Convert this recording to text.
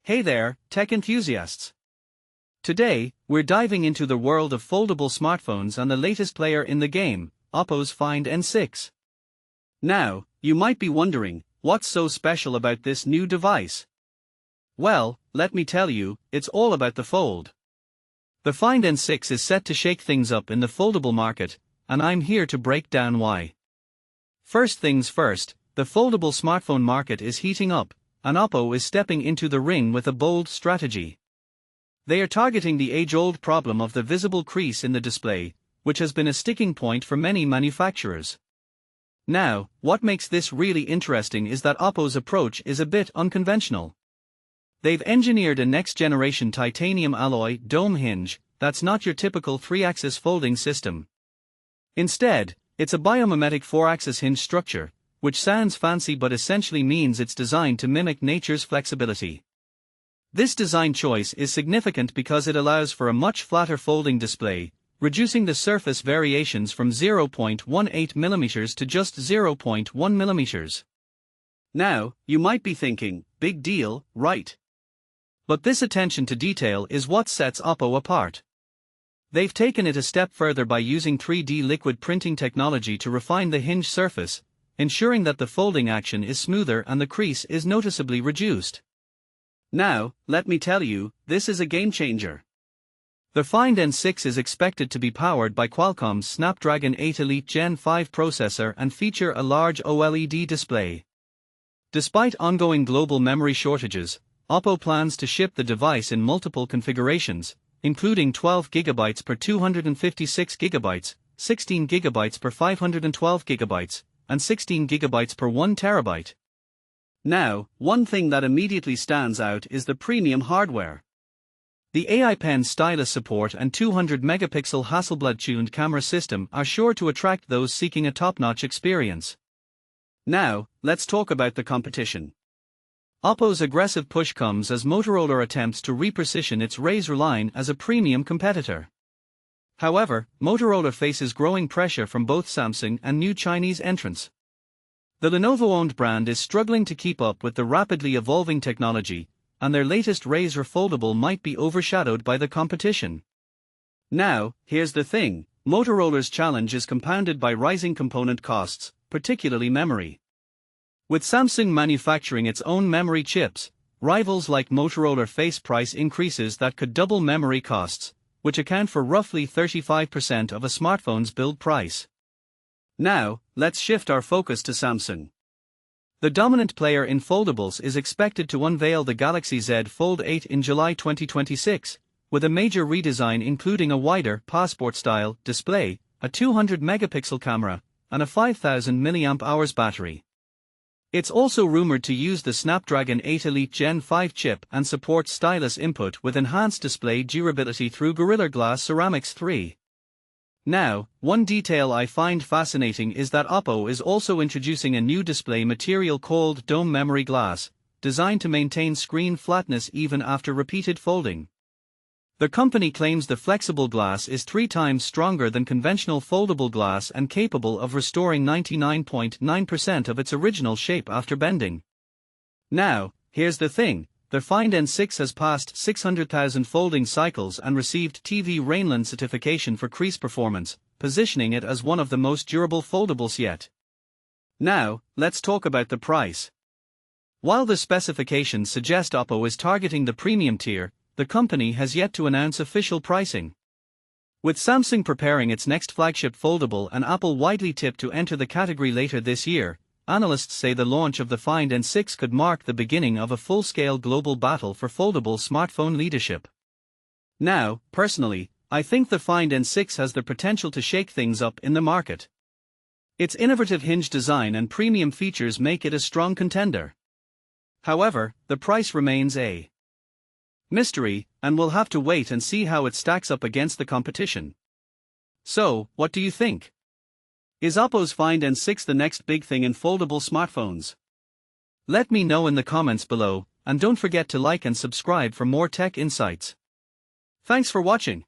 Hey there, tech enthusiasts! Today, we're diving into the world of foldable smartphones and the latest player in the game, Oppo's Find N6. Now, you might be wondering, what's so special about this new device? Well, let me tell you, it's all about the fold. The Find N6 is set to shake things up in the foldable market, and I'm here to break down why. First things first, the foldable smartphone market is heating up, and Oppo is stepping into the ring with a bold strategy. They are targeting the age-old problem of the visible crease in the display, which has been a sticking point for many manufacturers. Now, what makes this really interesting is that Oppo's approach is a bit unconventional. They've engineered a next-generation titanium alloy dome hinge that's not your typical 3-axis folding system. Instead, it's a biomimetic 4-axis hinge structure, which sounds fancy but essentially means it's designed to mimic nature's flexibility. This design choice is significant because it allows for a much flatter folding display, reducing the surface variations from 0.18 mm to just 0.1 mm. Now, you might be thinking, big deal, right? But this attention to detail is what sets Oppo apart. They've taken it a step further by using 3D liquid printing technology to refine the hinge surface, ensuring that the folding action is smoother and the crease is noticeably reduced. Now, let me tell you, this is a game changer. The Find N6 is expected to be powered by Qualcomm's Snapdragon 8 Elite Gen 5 processor and feature a large OLED display. Despite ongoing global memory shortages, Oppo plans to ship the device in multiple configurations, including 12GB per 256GB, 16GB per 512GB, and 16GB per 1TB. Now, one thing that immediately stands out is the premium hardware. The AI Pen stylus support and 200-megapixel Hasselblad-tuned camera system are sure to attract those seeking a top-notch experience. Now, let's talk about the competition. Oppo's aggressive push comes as Motorola attempts to reposition its Razr line as a premium competitor. However, Motorola faces growing pressure from both Samsung and new Chinese entrants. The Lenovo-owned brand is struggling to keep up with the rapidly evolving technology, and their latest Razr Foldable might be overshadowed by the competition. Now, here's the thing, Motorola's challenge is compounded by rising component costs, particularly memory. With Samsung manufacturing its own memory chips, rivals like Motorola face price increases that could double memory costs, which account for roughly 35% of a smartphone's build price. Now, let's shift our focus to Samsung. The dominant player in foldables is expected to unveil the Galaxy Z Fold 8 in July 2026, with a major redesign including a wider passport-style display, a 200-megapixel camera, and a 5000 mAh battery. It's also rumored to use the Snapdragon 8 Elite Gen 5 chip and support stylus input with enhanced display durability through Gorilla Glass Ceramics 3. Now, one detail I find fascinating is that Oppo is also introducing a new display material called dome memory glass, designed to maintain screen flatness even after repeated folding. The company claims the flexible glass is 3 times stronger than conventional foldable glass and capable of restoring 99.9% of its original shape after bending. Now, here's the thing, the Find N6 has passed 600,000 folding cycles and received TV Rainland certification for crease performance, positioning it as one of the most durable foldables yet. Now, let's talk about the price. While the specifications suggest Oppo is targeting the premium tier, the company has yet to announce official pricing. With Samsung preparing its next flagship foldable and Apple widely tipped to enter the category later this year, analysts say the launch of the Find N6 could mark the beginning of a full-scale global battle for foldable smartphone leadership. Now, personally, I think the Find N6 has the potential to shake things up in the market. Its innovative hinge design and premium features make it a strong contender. However, the price remains a mystery, and we'll have to wait and see how it stacks up against the competition. So, what do you think? Is Oppo's Find N6 the next big thing in foldable smartphones? Let me know in the comments below, and don't forget to like and subscribe for more tech insights. Thanks for watching.